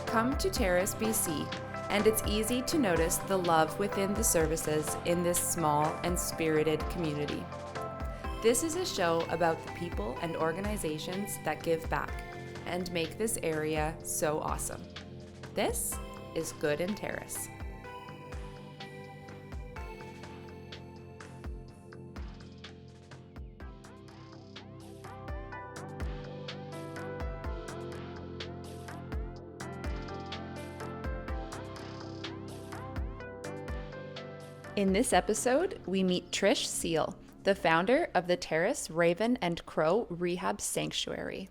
Come to Terrace, BC, and it's easy to notice the love within the services in this small and spirited community. This is a show about the people and organizations that give back and make this area so awesome. This is Good in Terrace. In this episode, we meet Trish Seal, the founder of the Terrace Raven and Crow Rehab Sanctuary.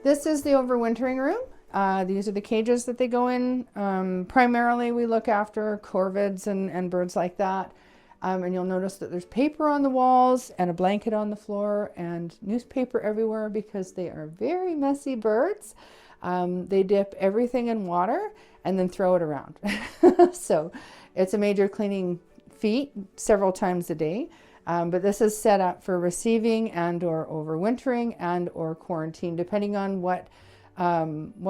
This is the overwintering room. These are the cages that they go in. Primarily, we look after corvids and birds like that. And you'll notice that there's paper on the walls and a blanket on the floor and newspaper everywhere because they are very messy birds. They dip everything in water and then throw it around. So it's a major cleaning feat several times a day. But this is set up for receiving and or overwintering and or quarantine, depending on what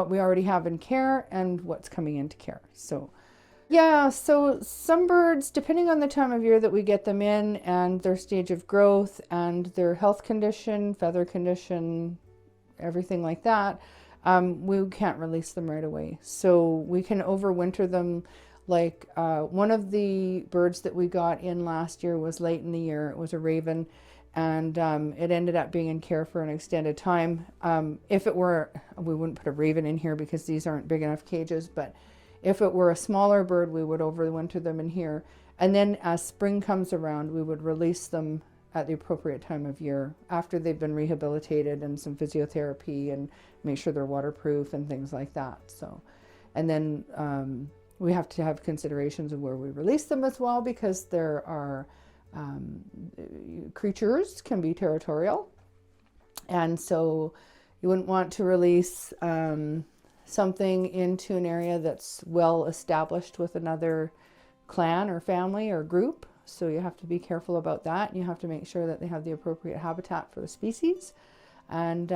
we already have in care and what's coming into care. So some birds, depending on the time of year that we get them in and their stage of growth and their health condition, feather condition, everything like that, we can't release them right away. So we can overwinter them. Like one of the birds that we got in last year was late in the year. It was a raven, and it ended up being in care for an extended time. If it were, we wouldn't put a raven in here because these aren't big enough cages, but if it were a smaller bird, we would overwinter them in here. And then as spring comes around, we would release them at the appropriate time of year after they've been rehabilitated and some physiotherapy and make sure they're waterproof and things like that. So, and then we have to have considerations of where we release them as well, because there are creatures can be territorial. And so you wouldn't want to release something into an area that's well established with another clan or family or group. So you have to be careful about that. You have to make sure that they have the appropriate habitat for the species. And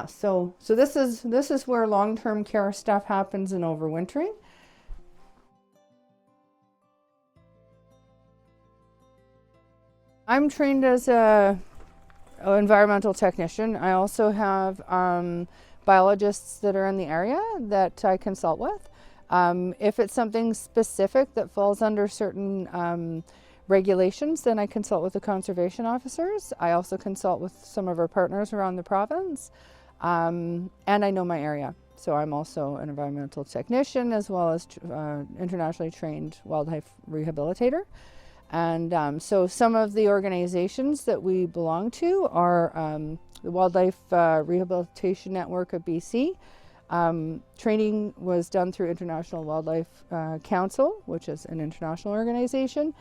so this is where long-term care stuff happens in overwintering. I'm trained as an environmental technician. I also have biologists that are in the area that I consult with. If it's something specific that falls under certain regulations, then I consult with the conservation officers. I also consult with some of our partners around the province, and I know my area. So I'm also an environmental technician as well as internationally trained wildlife rehabilitator. And so some of the organizations that we belong to are the Wildlife Rehabilitation Network of BC. Training was done through International Wildlife Council, which is an international organization.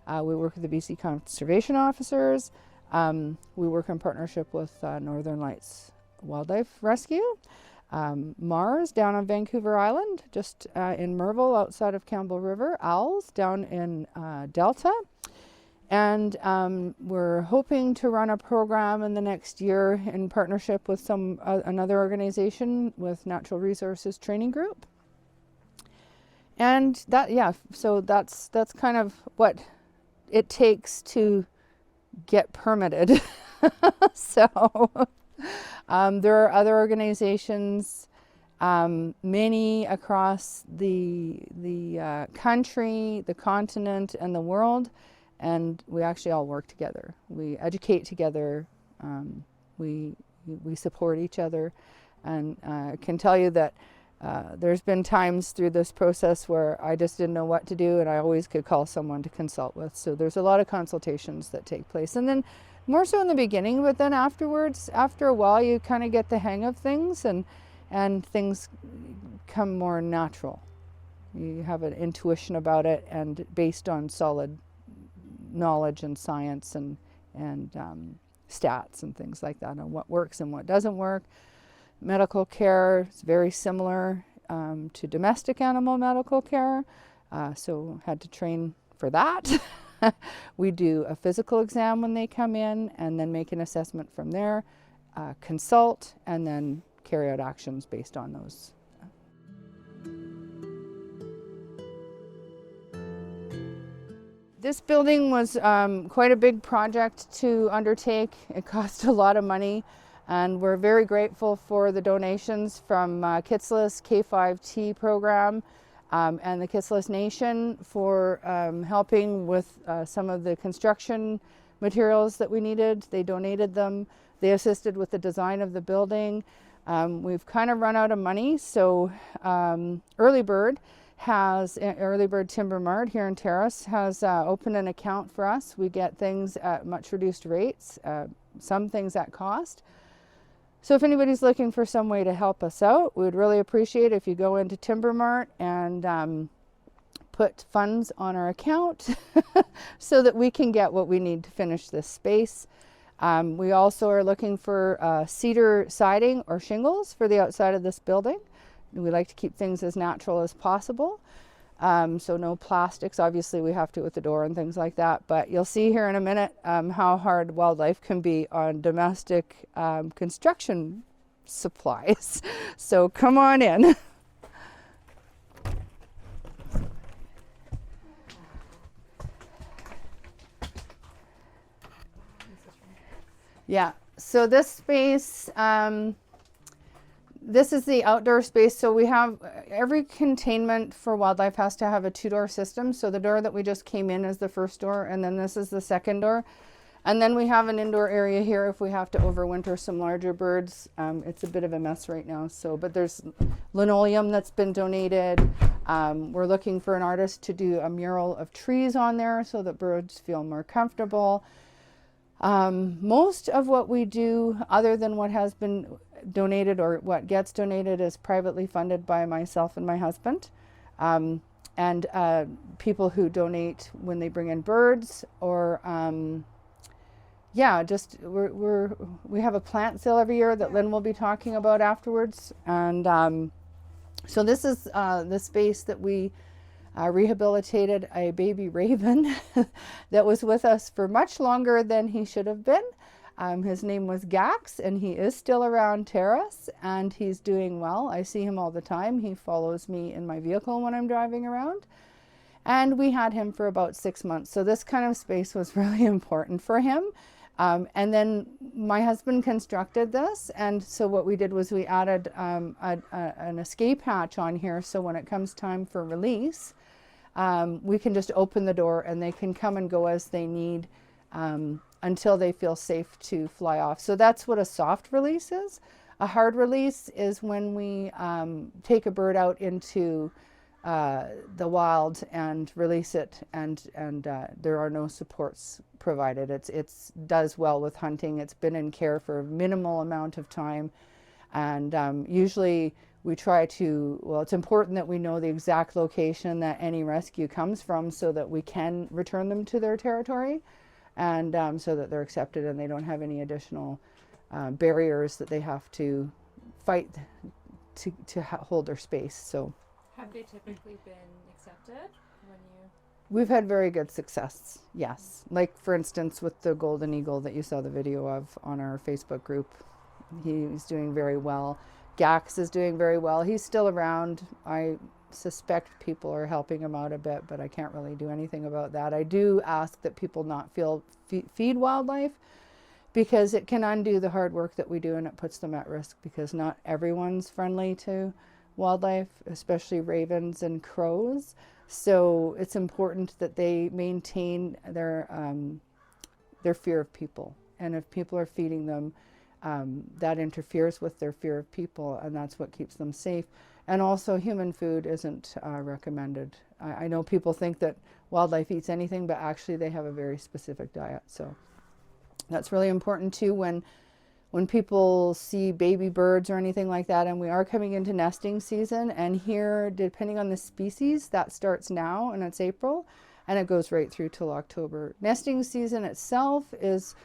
We work with the BC Conservation Officers. We work in partnership with Northern Lights Wildlife Rescue. Mars down on Vancouver Island, just in Merville outside of Campbell River. Owls down in Delta. And we're hoping to run a program in the next year in partnership with another organization with Natural Resources Training Group. And so that's kind of what it takes to get permitted. So there are other organizations, many across the country, the continent, and the world, and we actually all work together. We educate together. We support each other, and I can tell you that there's been times through this process where I just didn't know what to do, and I always could call someone to consult with. So there's a lot of consultations that take place, and then more so in the beginning, but then afterwards, after a while, you kind of get the hang of things, and things come more natural. You have an intuition about it, and based on solid knowledge and science and stats and things like that on what works and what doesn't work. Medical care is very similar to domestic animal medical care, so had to train for that. We do a physical exam when they come in and then make an assessment from there, consult, and then carry out actions based on those. This building was quite a big project to undertake. It cost a lot of money, and we're very grateful for the donations from Kitsilus K5T program and the Kitsilus Nation for helping with some of the construction materials that we needed. They donated them. They assisted with the design of the building. We've kind of run out of money, so Early Bird Timber Mart here in Terrace has opened an account for us. We get things at much reduced rates, some things at cost. So if anybody's looking for some way to help us out, we would really appreciate it if you go into Timber Mart and put funds on our account so that we can get what we need to finish this space. We also are looking for cedar siding or shingles for the outside of this building. We like to keep things as natural as possible. So no plastics. Obviously we have to with the door and things like that, but you'll see here in a minute how hard wildlife can be on domestic construction supplies. So come on in. Yeah, so this space, this is the outdoor space. So we have every containment for wildlife has to have a 2-door system. So the door that we just came in is the first door, and then this is the second door. And then we have an indoor area here if we have to overwinter some larger birds. It's a bit of a mess right now. So, but there's linoleum that's been donated. We're looking for an artist to do a mural of trees on there so that birds feel more comfortable. Most of what we do, other than what has been donated or what gets donated, is privately funded by myself and my husband, and people who donate when they bring in birds, or yeah, just we have a plant sale every year that Lynn will be talking about afterwards. And so this is the space that we rehabilitated a baby raven that was with us for much longer than he should have been. His name was Gax, and he is still around Terrace, and he's doing well. I see him all the time. He follows me in my vehicle when I'm driving around. And we had him for about 6 months. So this kind of space was really important for him. And then my husband constructed this. And so what we did was we added an escape hatch on here. So when it comes time for release, we can just open the door and they can come and go as they need until they feel safe to fly off. So that's what a soft release is. A hard release is when we take a bird out into the wild and release it, and there are no supports provided. It's does well with hunting. It's been in care for a minimal amount of time, and usually we try to, well, it's important that we know the exact location that any rescue comes from so that we can return them to their territory, and so that they're accepted and they don't have any additional barriers that they have to fight to hold their space. So have they typically been accepted when you... We've had very good success, yes. Like for instance with the golden eagle that you saw the video of on our Facebook group. He's doing very well. Gax is doing very well. He's still around. I suspect people are helping him out a bit, but I can't really do anything about that. I do ask that people not feed wildlife, because it can undo the hard work that we do, and it puts them at risk, because not everyone's friendly to wildlife, especially ravens and crows. So it's important that they maintain their fear of people. And if people are feeding them, that interferes with their fear of people, and that's what keeps them safe. And also human food isn't recommended. I know people think that wildlife eats anything, but actually they have a very specific diet. So that's really important too when people see baby birds or anything like that. And we are coming into nesting season, and here, depending on the species, that starts now and it's April and it goes right through till October. Nesting season itself is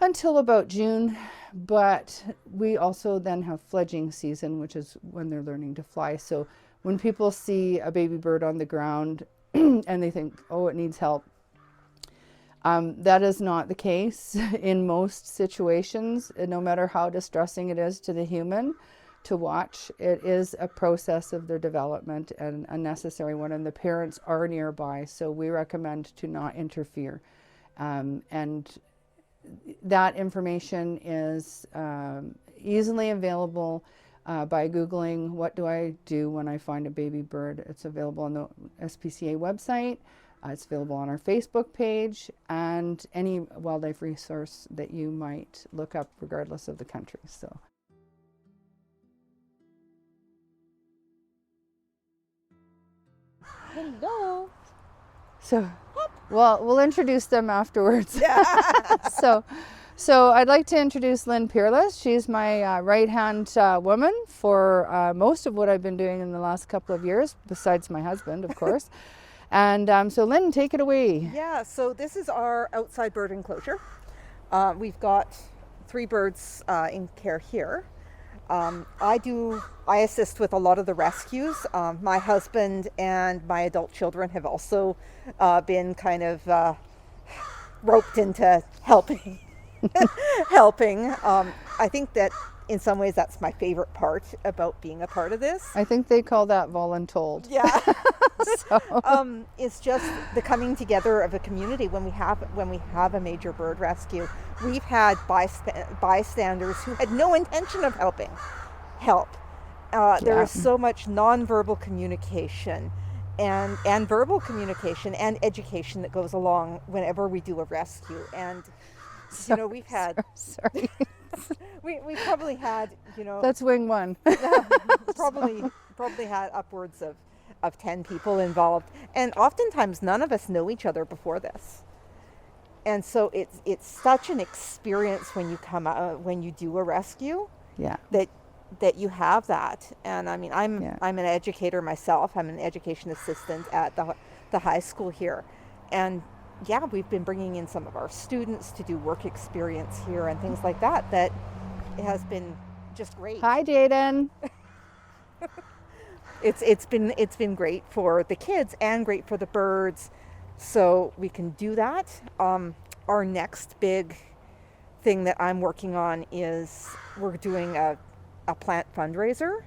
until about June. But we also then have fledging season, which is when they're learning to fly. So when people see a baby bird on the ground and they think, oh, it needs help, that is not the case in most situations. No matter how distressing it is to the human to watch, it is a process of their development and a necessary one, and the parents are nearby, so we recommend to not interfere. And that information is easily available by Googling, what do I do when I find a baby bird? It's available on the SPCA website. It's available on our Facebook page and any wildlife resource that you might look up regardless of the country. So. Hello. So, well, we'll introduce them afterwards. So I'd like to introduce Lynn Peerless. She's my right-hand woman for most of what I've been doing in the last couple of years, besides my husband, of course. And so Lynn, take it away. Yeah, so this is our outside bird enclosure. We've got 3 birds in care here. I assist with a lot of the rescues. My husband and my adult children have also been kind of roped into helping. I think that in some ways that's my favorite part about being a part of this. I think they call that voluntold. Yeah. So. It's just the coming together of a community when we have a major bird rescue. We've had bystanders who had no intention of help. There is so much nonverbal communication and verbal communication and education that goes along whenever we do a rescue. And we've had sorry. we probably had, That's wing 1. probably had upwards of 10 people involved, and oftentimes none of us know each other before this. And so it's such an experience when you come out, when you do a rescue. Yeah. That you have that. And I mean, I'm an educator myself. I'm an education assistant at the high school here, and yeah, we've been bringing in some of our students to do work experience here and things like that. That it has been just great. Hi, Jaden. It's been great for the kids and great for the birds. So we can do that. Our next big thing that I'm working on is we're doing a plant fundraiser.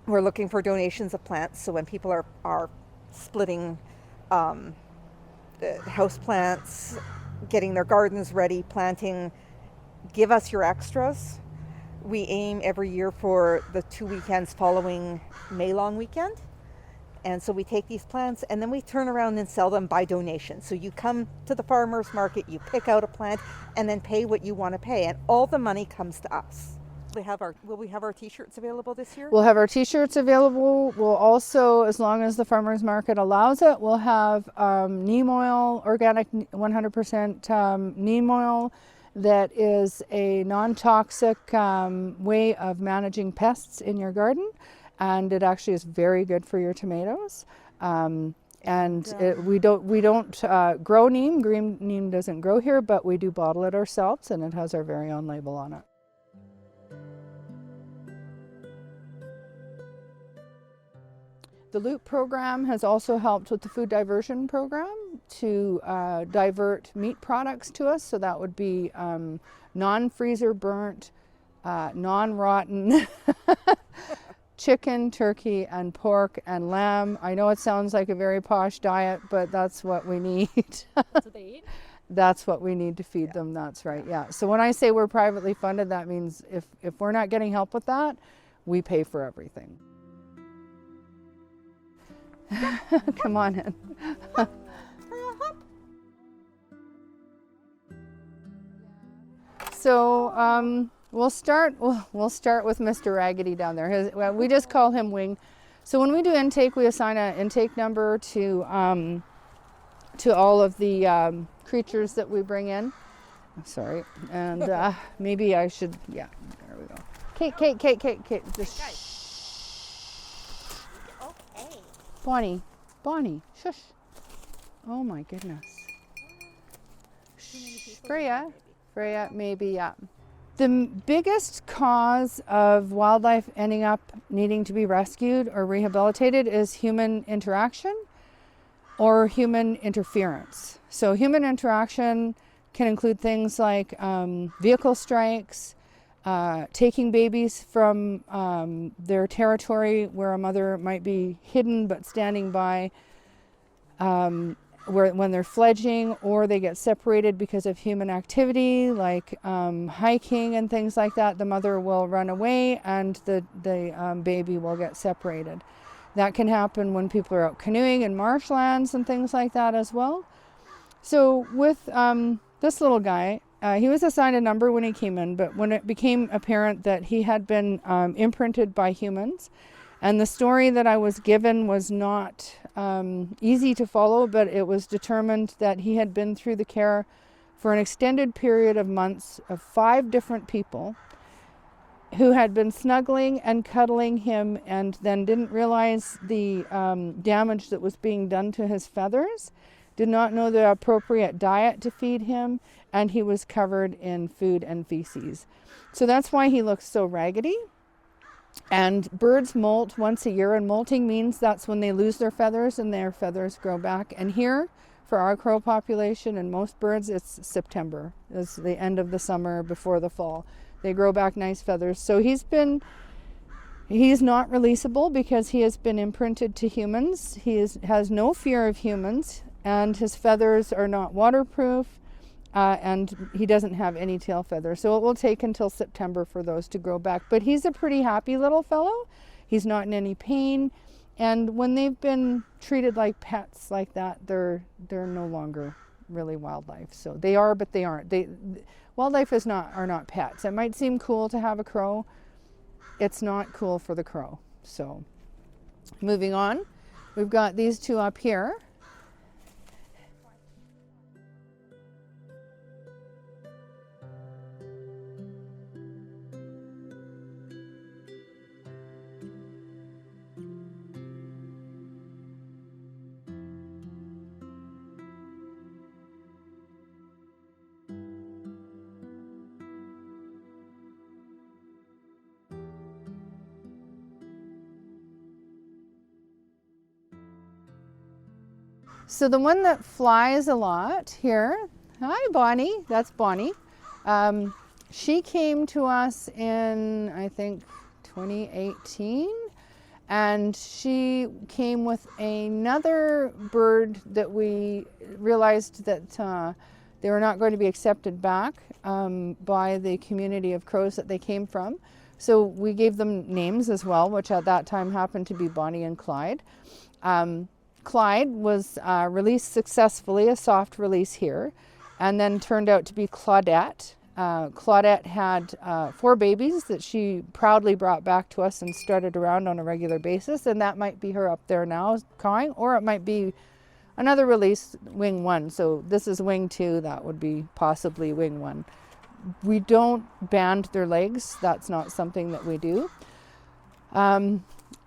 We're looking for donations of plants. So when people are splitting house plants, getting their gardens ready, planting, give us your extras. We aim every year for the 2 weekends following May long weekend. And so we take these plants and then we turn around and sell them by donation. So you come to the farmer's market, you pick out a plant and then pay what you want to pay. And all the money comes to us. Will we have our t-shirts available this year? We'll have our t-shirts available. We'll also, as long as the farmer's market allows it, we'll have neem oil, organic 100% neem oil that is a non-toxic way of managing pests in your garden. And it actually is very good for your tomatoes. We don't grow neem. Green neem doesn't grow here, but we do bottle it ourselves, and it has our very own label on it. The Loop program has also helped with the food diversion program to divert meat products to us. So that would be non-freezer burnt, non-rotten chicken, turkey, and pork and lamb. I know it sounds like a very posh diet, but that's what we need. That's what they eat? That's what we need to feed them. That's right. Yeah. So when I say we're privately funded, that means if we're not getting help with that, we pay for everything. Come on in. So we'll start with Mr. Raggedy down there. We just call him Wing. So when we do intake, we assign an intake number to all of the creatures that we bring in. Sorry, and maybe I should. Yeah, there we go. Kate. Just shh. Bonnie, shush. Oh my goodness. Shh. too many people. Freya, maybe, yeah. The biggest cause of wildlife ending up needing to be rescued or rehabilitated is human interaction or human interference. So human interaction can include things like vehicle strikes, taking babies from their territory where a mother might be hidden but standing by when they're fledging, or they get separated because of human activity like hiking and things like that. The mother will run away and the baby will get separated. That can happen when people are out canoeing in marshlands and things like that as well. So with this little guy, he was assigned a number when he came in, but when it became apparent that he had been imprinted by humans, and the story that I was given was not easy to follow, but it was determined that he had been through the care for an extended period of months of 5 different people who had been snuggling and cuddling him and then didn't realize the damage that was being done to his feathers, did not know the appropriate diet to feed him, and he was covered in food and feces. So that's why he looks so raggedy. And birds molt once a year, and molting means that's when they lose their feathers and their feathers grow back. And here, for our crow population and most birds, it's September. It's the end of the summer before the fall. They grow back nice feathers. So he's not releasable because he has been imprinted to humans. He has no fear of humans, and his feathers are not waterproof. And he doesn't have any tail feathers. So it will take until September for those to grow back. But he's a pretty happy little fellow. He's not in any pain. And when they've been treated like pets like that, they're no longer really wildlife. So they are, but they aren't. Wildlife are not pets. It might seem cool to have a crow. It's not cool for the crow. So moving on, we've got these two up here. So the one that flies a lot here, hi Bonnie, that's Bonnie. She came to us in, I think, 2018, and she came with another bird that we realized that they were not going to be accepted back by the community of crows that they came from. So we gave them names as well, which at that time happened to be Bonnie and Clyde. Clyde was released successfully, a soft release here, and then turned out to be Claudette. Claudette had 4 babies that she proudly brought back to us and strutted around on a regular basis, and that might be her up there now cawing, or it might be another release, wing 1. So this is wing 2, that would be possibly wing 1. We don't band their legs, that's not something that we do.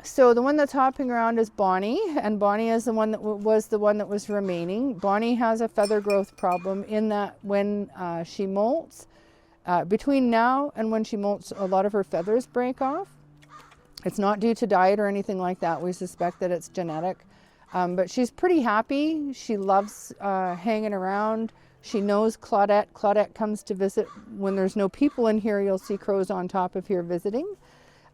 So the one that's hopping around is Bonnie, and Bonnie is the one that was remaining. Bonnie has a feather growth problem in that when she molts, between now and when she molts, a lot of her feathers break off. It's not due to diet or anything like that. We suspect that it's genetic, but she's pretty happy. She loves hanging around. She knows Claudette. Claudette comes to visit when there's no people in here. You'll see crows on top of here visiting,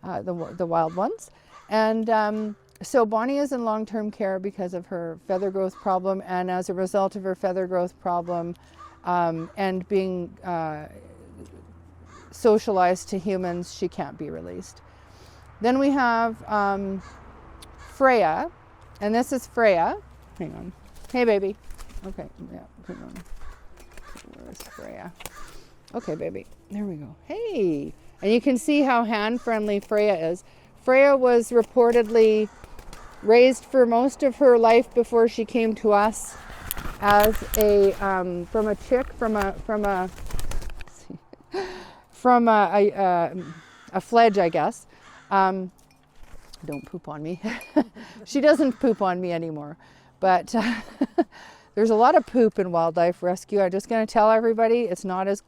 the wild ones. And so Bonnie is in long-term care because of her feather growth problem, and as a result of her feather growth problem and being socialized to humans, she can't be released. Then we have Freya, and this is Freya. Hang on. Hey, baby. Okay, yeah, hang on. Where's Freya? Okay, baby. There we go. Hey! And you can see how hand-friendly Freya is. Freya was reportedly raised for most of her life before she came to us as a from a chick from a fledge, I guess. Don't poop on me. She doesn't poop on me anymore, but There's a lot of poop in wildlife rescue. I'm just going to tell everybody it's not as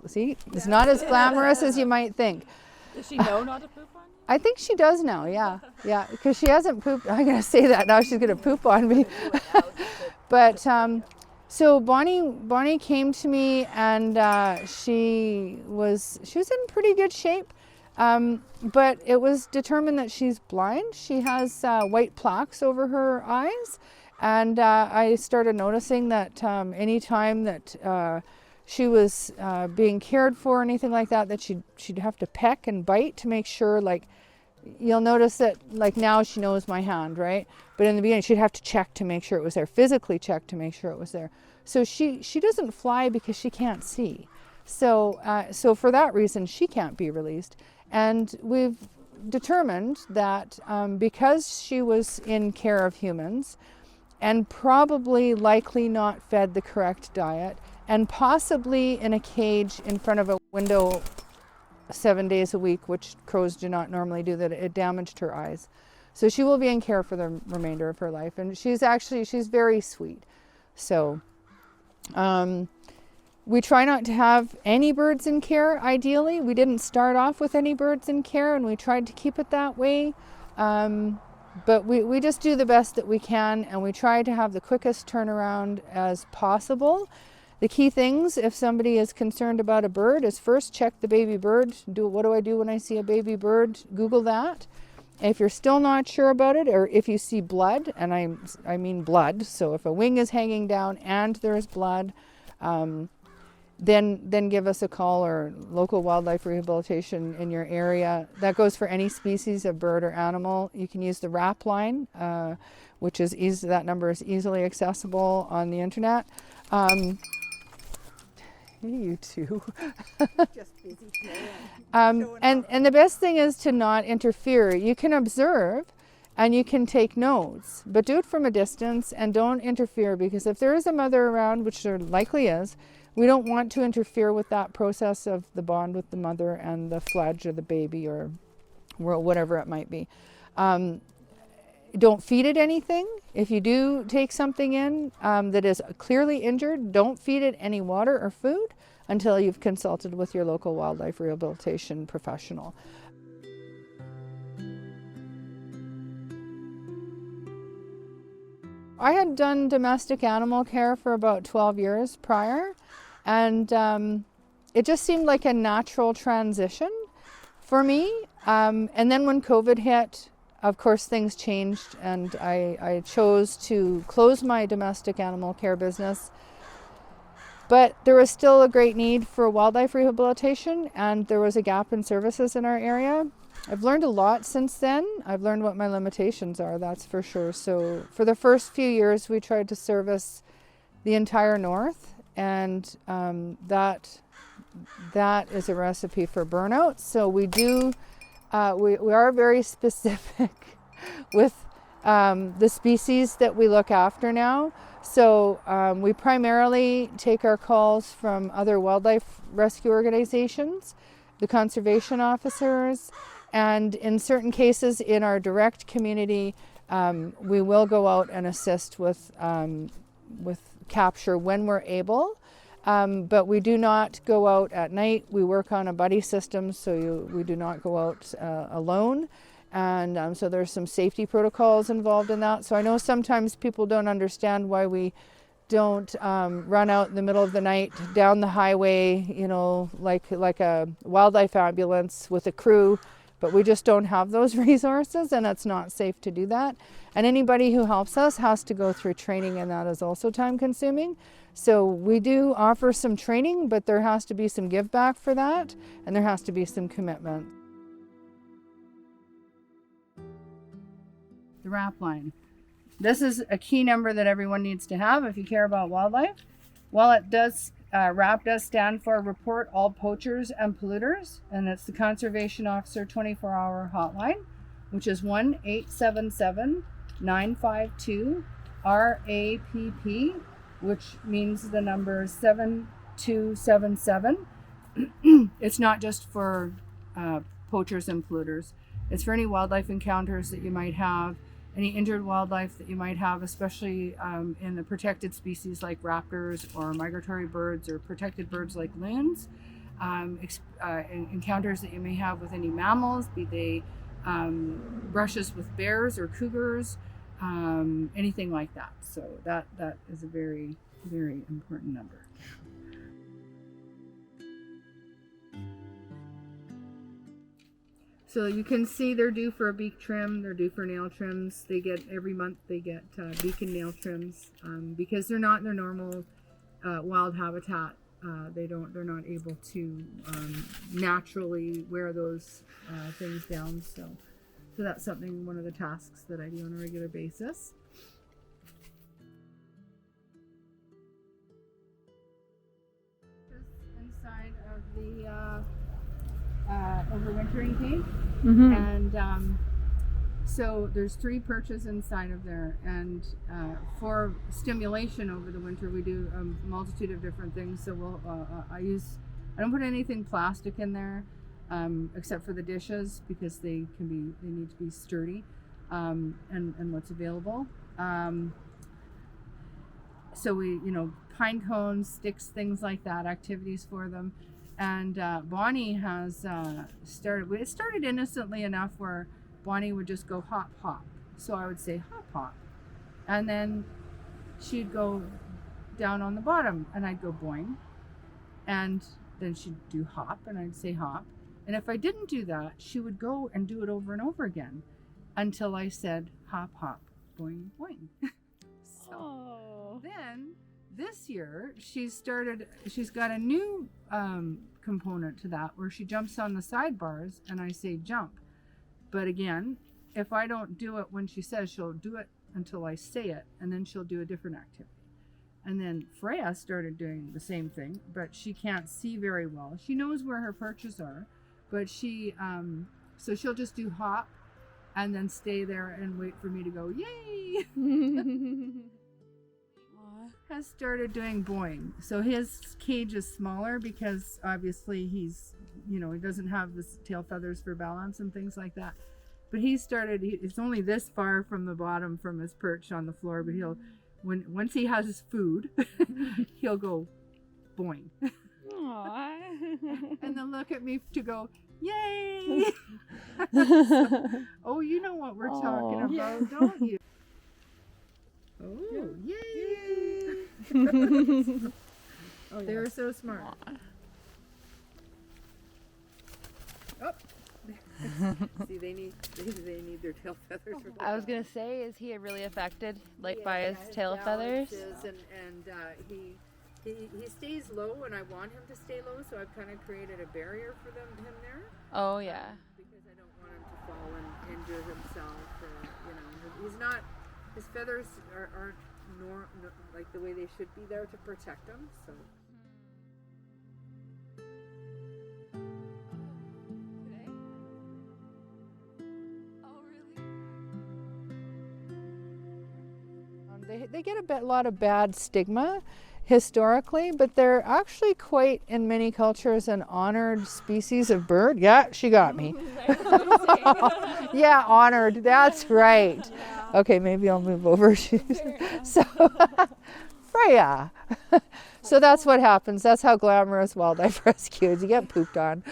not as glamorous as you might think. Does she know not to poop on you? I think she does now, yeah, because she hasn't pooped. I'm going to say that now. She's going to poop on me. But so Bonnie came to me, and she was in pretty good shape, but it was determined that she's blind. She has white plaques over her eyes, and I started noticing that anytime that she was being cared for or anything like that, that she'd have to peck and bite to make sure, like, you'll notice that, like, now she knows my hand, right? But in the beginning, she'd have to check to make sure it was there, physically check to make sure it was there. So she doesn't fly because she can't see. So for that reason, she can't be released. And we've determined that because she was in care of humans and probably likely not fed the correct diet, and possibly in a cage in front of a window 7 days a week, which crows do not normally do, that it damaged her eyes. So she will be in care for the remainder of her life. And she's very sweet. So we try not to have any birds in care, ideally. We didn't start off with any birds in care, and we tried to keep it that way. But we just do the best that we can, and we try to have the quickest turnaround as possible. The key things, if somebody is concerned about a bird, is first check the baby bird. What do I do when I see a baby bird? Google that. If you're still not sure about it, or if you see blood, and I mean blood, so if a wing is hanging down and there is blood, then give us a call, or local wildlife rehabilitation in your area. That goes for any species of bird or animal. You can use the RAP line, which is easy. That number is easily accessible on the internet. You too. Just busy today. And the best thing is to not interfere. You can observe and you can take notes, but do it from a distance and don't interfere, because if there is a mother around, which there likely is, we don't want to interfere with that process of the bond with the mother and the fledge or the baby or whatever it might be. Don't feed it anything. If you do take something in that is clearly injured, don't feed it any water or food until you've consulted with your local wildlife rehabilitation professional. I had done domestic animal care for about 12 years prior, and it just seemed like a natural transition for me. And then when COVID hit, of course, things changed, and I chose to close my domestic animal care business. But there was still a great need for wildlife rehabilitation, and there was a gap in services in our area. I've learned a lot since then. I've learned what my limitations are, that's for sure. So for the first few years, we tried to service the entire north, and that is a recipe for burnout. So we do. We are very specific with the species that we look after now. So we primarily take our calls from other wildlife rescue organizations, the conservation officers, and in certain cases in our direct community, we will go out and assist with capture when we're able. But we do not go out at night. We work on a buddy system, so we do not go out alone. And so there's some safety protocols involved in that. So I know sometimes people don't understand why we don't run out in the middle of the night down the highway, like a wildlife ambulance with a crew. But we just don't have those resources, and it's not safe to do that. And anybody who helps us has to go through training, and that is also time consuming. So we do offer some training, but there has to be some give back for that, and there has to be some commitment. The RAP line. This is a key number that everyone needs to have if you care about wildlife. While it does, RAP does stand for Report All Poachers and Polluters, and it's the Conservation Officer 24-hour hotline, which is 1-877-952-RAPP, which means the number is 7277. It's not just for poachers and polluters. It's for any wildlife encounters that you might have. any injured wildlife that you might have, especially in the protected species like raptors or migratory birds or protected birds like loons. Encounters that you may have with any mammals, be they brushes with bears or cougars, anything like that. So that is a very, very important number. So you can see they're due for a beak trim, they're due for nail trims. They get, every month they get beak and nail trims because they're not in their normal wild habitat. They're not able to naturally wear those things down. So that's something, one of the tasks that I do on a regular basis. Inside of the overwintering cage, and so there's 3 perches inside of there, and for stimulation over the winter we do a multitude of different things. So I don't put anything plastic in there except for the dishes, because they need to be sturdy, and what's available. So we, pine cones, sticks, things like that, activities for them. And Bonnie has started, it started innocently enough where Bonnie would just go hop, hop. So I would say hop, hop. And then she'd go down on the bottom and I'd go boing. And then she'd do hop and I'd say hop. And if I didn't do that, she would go and do it over and over again until I said hop, hop, boing, boing. So then this year she's got a new component to that where she jumps on the sidebars and I say jump. But again, if I don't do it when she says, she'll do it until I say it, and then she'll do a different activity. And then Freya started doing the same thing, but she can't see very well. She knows where her perches are, but she so she'll just do hop and then stay there and wait for me to go yay. Has started doing boing. So his cage is smaller because obviously he's, he doesn't have the tail feathers for balance and things like that. But it's only this far from the bottom from his perch on the floor, but once he has his food, he'll go boing. Aww. And then look at me to go, yay! So, oh, you know what we're talking about, don't you? Oh, yay! Oh, they're so smart. Oh. See, they need their tail feathers. I was gonna say, is he really affected, by his tail feathers? And he stays low, and I want him to stay low, so I've kind of created a barrier for him there. Oh yeah. Because I don't want him to fall and injure himself, or he's not. His feathers aren't like the way they should be there to protect him. So. They get a lot of bad stigma historically, but they're actually quite, in many cultures, an honored species of bird. Yeah, she got me. Yeah, honored. That's right. Yeah. Okay, maybe I'll move over. So, Freya. So that's what happens. That's how glamorous wildlife rescue is. You get pooped on.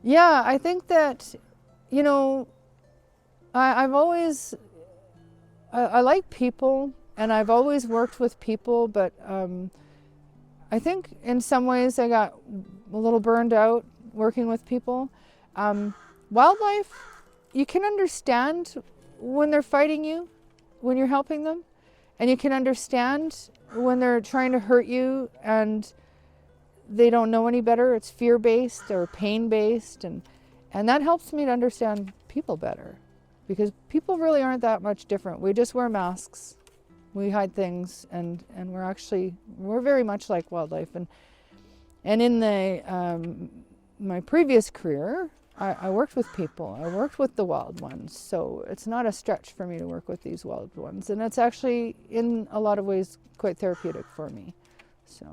Yeah, I think that, I've always... I like people, and I've always worked with people, but I think in some ways I got a little burned out working with people. Wildlife, you can understand when they're fighting you, when you're helping them, and you can understand when they're trying to hurt you and they don't know any better. It's fear-based or pain-based, and that helps me to understand people better. Because people really aren't that much different. We just wear masks, we hide things, and we're very much like wildlife. And in my previous career, I worked with people. I worked with the wild ones. So it's not a stretch for me to work with these wild ones. And it's actually, in a lot of ways, quite therapeutic for me. So.